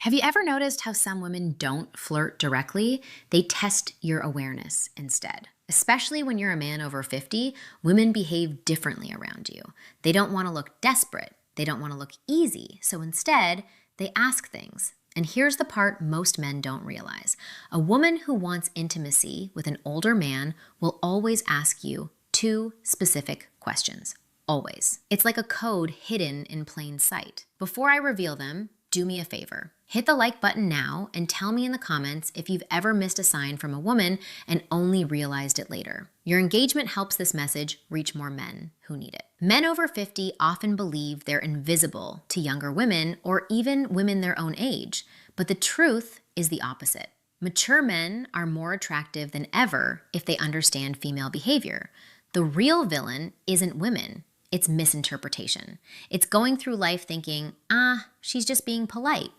Have you ever noticed how some women don't flirt directly? They test your awareness instead. Especially when you're a man over 50, women behave differently around you. They don't want to look desperate. They don't want to look easy. So instead, they ask things. And here's the part most men don't realize. A woman who wants intimacy with an older man will always ask you two specific questions. Always. It's like a code hidden in plain sight. Before I reveal them, do me a favor. Hit the like button now and tell me in the comments if you've ever missed a sign from a woman and only realized it later. Your engagement helps this message reach more men who need it. Men over 50 often believe they're invisible to younger women or even women their own age, but the truth is the opposite. Mature men are more attractive than ever if they understand female behavior. The real villain isn't women. It's misinterpretation. It's going through life thinking, she's just being polite,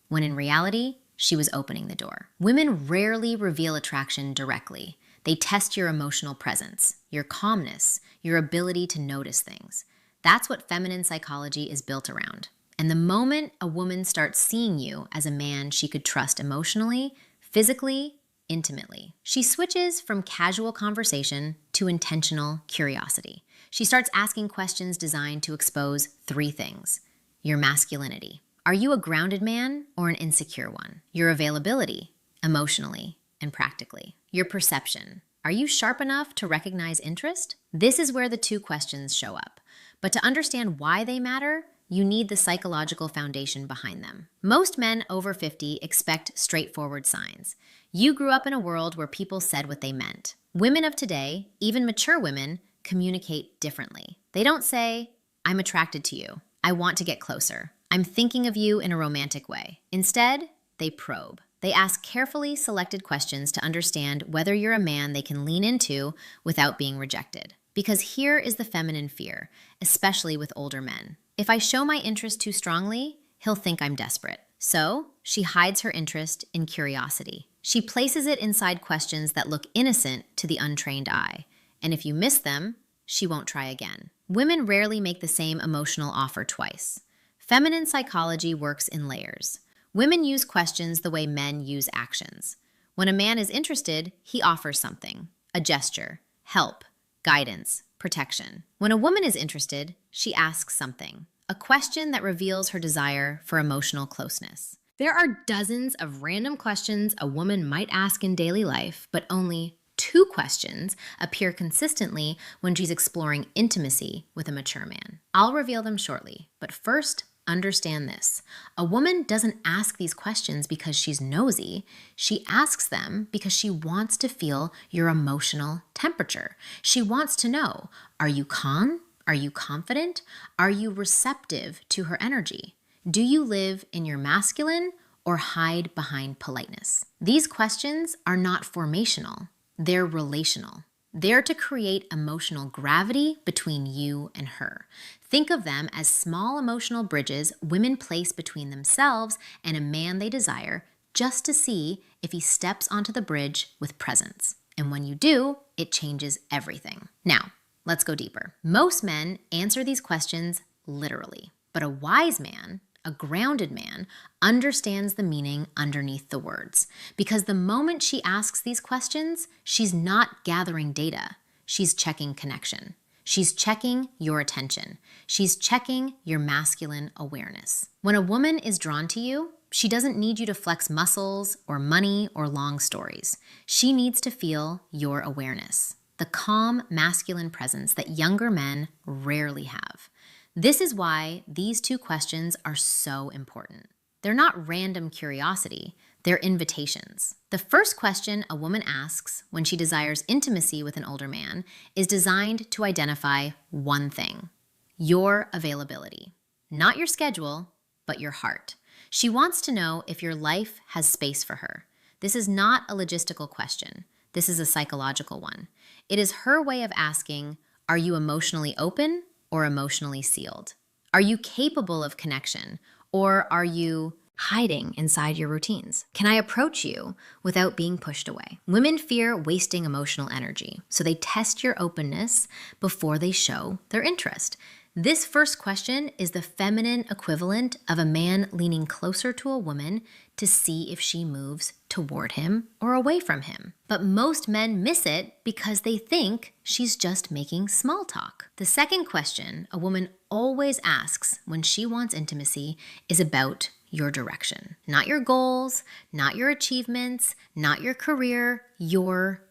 when in reality, she was opening the door. Women rarely reveal attraction directly. They test your emotional presence, your calmness, your ability to notice things. That's what feminine psychology is built around. And the moment a woman starts seeing you as a man she could trust emotionally, physically, intimately, she switches from casual conversation to intentional curiosity. She starts asking questions designed to expose three things: your masculinity. Are you a grounded man or an insecure one? Your availability, emotionally and practically. Your perception. Are you sharp enough to recognize interest? This is where the two questions show up. But to understand why they matter, you need the psychological foundation behind them. Most men over 50 expect straightforward signs. You grew up in a world where people said what they meant. Women of today, even mature women, communicate differently. They don't say, "I'm attracted to you. I want to get closer. I'm thinking of you in a romantic way." Instead, they probe. They ask carefully selected questions to understand whether you're a man they can lean into without being rejected. Because here is the feminine fear, especially with older men. If I show my interest too strongly, he'll think I'm desperate. So she hides her interest in curiosity. She places it inside questions that look innocent to the untrained eye. And if you miss them, she won't try again. Women rarely make the same emotional offer twice. Feminine psychology works in layers. Women use questions the way men use actions. When a man is interested, he offers something: a gesture, help, guidance, protection. When a woman is interested, she asks something, a question that reveals her desire for emotional closeness. There are dozens of random questions a woman might ask in daily life, but only two questions appear consistently when she's exploring intimacy with a mature man. I'll reveal them shortly, but first, understand this. A woman doesn't ask these questions because she's nosy. She asks them because she wants to feel your emotional temperature. She wants to know, are you calm? Are you confident? Are you receptive to her energy? Do you live in your masculine or hide behind politeness? These questions are not formational. They're relational. They're to create emotional gravity between you and her. Think of them as small emotional bridges women place between themselves and a man they desire, just to see if he steps onto the bridge with presence. And when you do, it changes everything. Now, let's go deeper. Most men answer these questions literally, but a wise man, a grounded man, understands the meaning underneath the words. Because the moment she asks these questions, she's not gathering data. She's checking connection. She's checking your attention. She's checking your masculine awareness. When a woman is drawn to you, she doesn't need you to flex muscles or money or long stories. She needs to feel your awareness, the calm masculine presence that younger men rarely have. This is why these two questions are so important. They're not random curiosity, they're invitations. The first question a woman asks when she desires intimacy with an older man is designed to identify one thing: your availability. Not your schedule, but your heart. She wants to know if your life has space for her. This is not a logistical question. This is a psychological one. It is her way of asking, are you emotionally open or emotionally sealed? Are you capable of connection, or are you hiding inside your routines? Can I approach you without being pushed away? Women fear wasting emotional energy, so they test your openness before they show their interest. This first question is the feminine equivalent of a man leaning closer to a woman to see if she moves toward him or away from him. But most men miss it because they think she's just making small talk. The second question a woman always asks when she wants intimacy is about your direction. Not your goals, not your achievements, not your career, your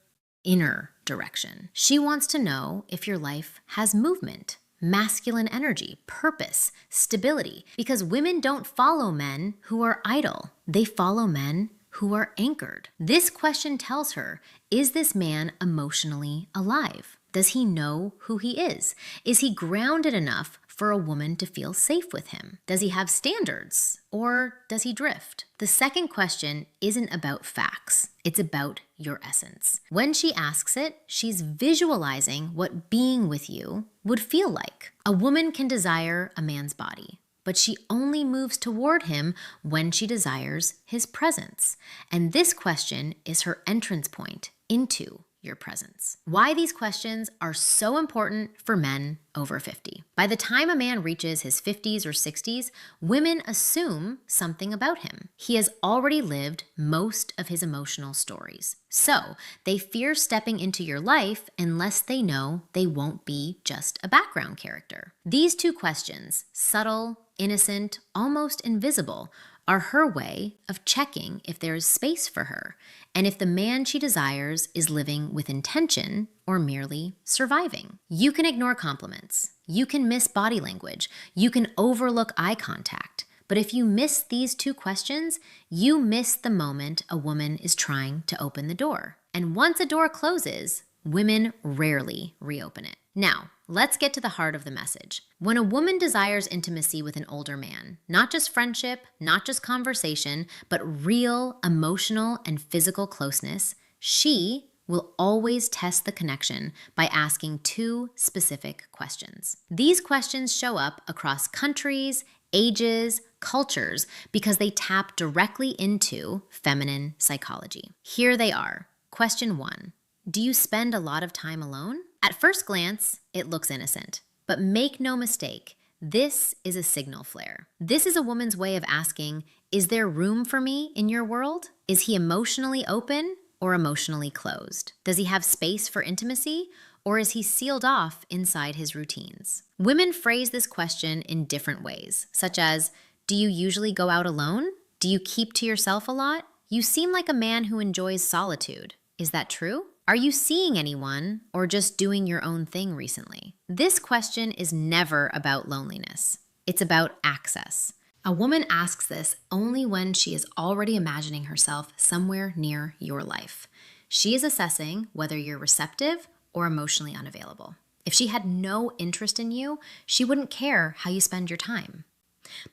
inner direction. She wants to know if your life has movement, masculine energy, purpose, stability, because women don't follow men who are idle. They follow men who are anchored. This question tells her, is this man emotionally alive? Does he know who he is? Is he grounded enough for a woman to feel safe with him? Does he have standards or does he drift? The second question isn't about facts. It's about your essence. When she asks it, she's visualizing what being with you would feel like. A woman can desire a man's body, but she only moves toward him when she desires his presence. And this question is her entrance point into your presence. Why these questions are so important for men over 50. By the time a man reaches his 50s or 60s, women assume something about him. He has already lived most of his emotional stories. So they fear stepping into your life unless they know they won't be just a background character. These two questions, subtle, innocent, almost invisible, are her way of checking if there is space for her and if the man she desires is living with intention or merely surviving. You can ignore compliments. You can miss body language. You can overlook eye contact. But if you miss these two questions, you miss the moment a woman is trying to open the door. And once a door closes, women rarely reopen it. Now, let's get to the heart of the message. When a woman desires intimacy with an older man, not just friendship, not just conversation, but real emotional and physical closeness, she will always test the connection by asking two specific questions. These questions show up across countries, ages, cultures, because they tap directly into feminine psychology. Here they are. Question 1. Do you spend a lot of time alone? At first glance, it looks innocent, but make no mistake, this is a signal flare. This is a woman's way of asking, is there room for me in your world? Is he emotionally open or emotionally closed? Does he have space for intimacy or is he sealed off inside his routines? Women phrase this question in different ways, such as, do you usually go out alone? Do you keep to yourself a lot? You seem like a man who enjoys solitude. Is that true? Are you seeing anyone or just doing your own thing recently? This question is never about loneliness. It's about access. A woman asks this only when she is already imagining herself somewhere near your life. She is assessing whether you're receptive or emotionally unavailable. If she had no interest in you, she wouldn't care how you spend your time.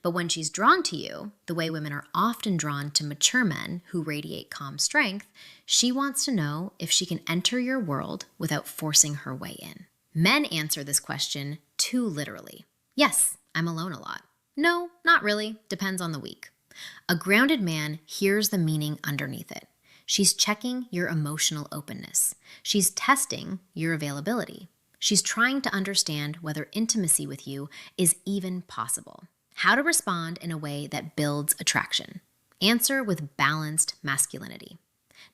But when she's drawn to you, the way women are often drawn to mature men who radiate calm strength, she wants to know if she can enter your world without forcing her way in. Men answer this question too literally. Yes, I'm alone a lot. No, not really. Depends on the week. A grounded man hears the meaning underneath it. She's checking your emotional openness. She's testing your availability. She's trying to understand whether intimacy with you is even possible. How to respond in a way that builds attraction. Answer with balanced masculinity.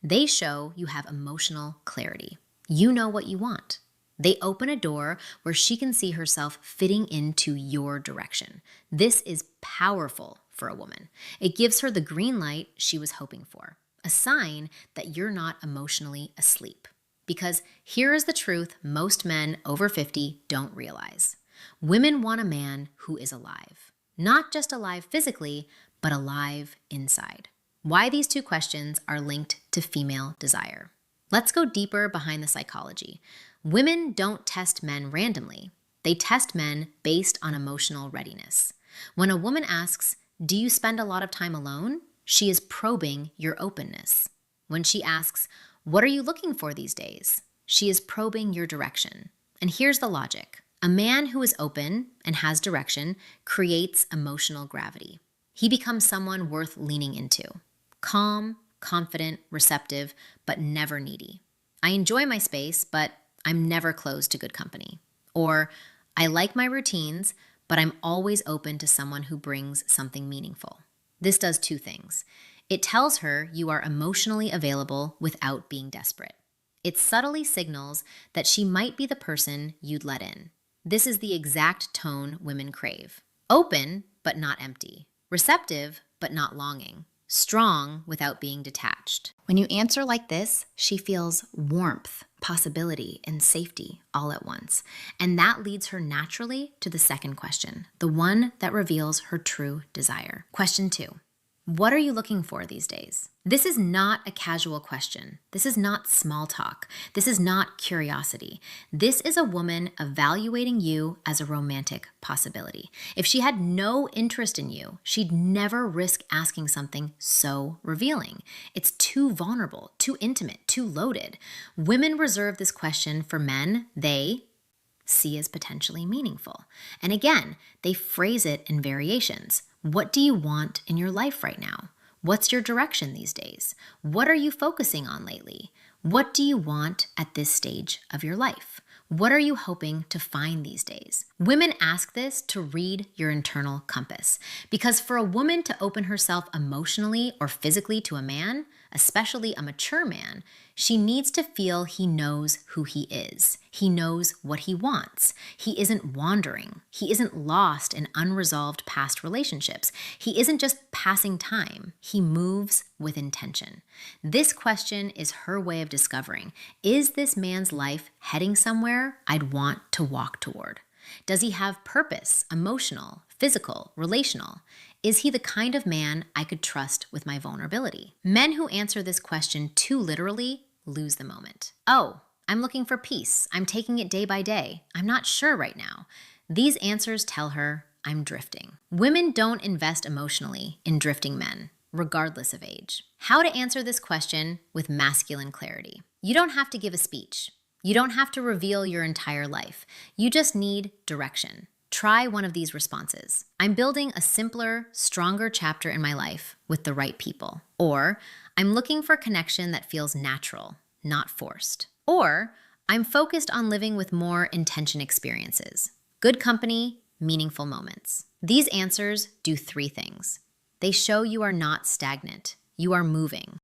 They show you have emotional clarity. You know what you want. They open a door where she can see herself fitting into your direction. This is powerful for a woman. It gives her the green light she was hoping for, a sign that you're not emotionally asleep. Because here is the truth most men over 50 don't realize. Women want a man who is alive. Not just alive physically, but alive inside. Why these two questions are linked to female desire. Let's go deeper behind the psychology. Women don't test men randomly. They test men based on emotional readiness. When a woman asks, do you spend a lot of time alone? She is probing your openness. When she asks, what are you looking for these days? She is probing your direction. And here's the logic. A man who is open and has direction creates emotional gravity. He becomes someone worth leaning into. Calm, confident, receptive, but never needy. I enjoy my space, but I'm never closed to good company. Or I like my routines, but I'm always open to someone who brings something meaningful. This does two things. It tells her you are emotionally available without being desperate. It subtly signals that she might be the person you'd let in. This is the exact tone women crave. Open, but not empty. Receptive, but not longing. Strong without being detached. When you answer like this, she feels warmth, possibility, and safety all at once. And that leads her naturally to the second question, the one that reveals her true desire. Question 2. What are you looking for these days? This is not a casual question. This is not small talk. This is not curiosity. This is a woman evaluating you as a romantic possibility. If she had no interest in you, she'd never risk asking something so revealing. It's too vulnerable, too intimate, too loaded. Women reserve this question for men they see as potentially meaningful. And again, they phrase it in variations. What do you want in your life right now? What's your direction these days? What are you focusing on lately? What do you want at this stage of your life? What are you hoping to find these days? Women ask this to read your internal compass. Because for a woman to open herself emotionally or physically to a man, especially a mature man, she needs to feel he knows who he is. He knows what he wants. He isn't wandering. He isn't lost in unresolved past relationships. He isn't just passing time. He moves with intention. This question is her way of discovering, is this man's life heading somewhere I'd want to walk toward? Does he have purpose, emotional, physical, relational? Is he the kind of man I could trust with my vulnerability? Men who answer this question too literally lose the moment. Oh, I'm looking for peace. I'm taking it day by day. I'm not sure right now. These answers tell her I'm drifting. Women don't invest emotionally in drifting men, regardless of age. How to answer this question with masculine clarity. You don't have to give a speech. You don't have to reveal your entire life. You just need direction. Try one of these responses. I'm building a simpler, stronger chapter in my life with the right people. Or, I'm looking for connection that feels natural, not forced. Or, I'm focused on living with more intention experiences. Good company, meaningful moments. These answers do three things. They show you are not stagnant. You are moving.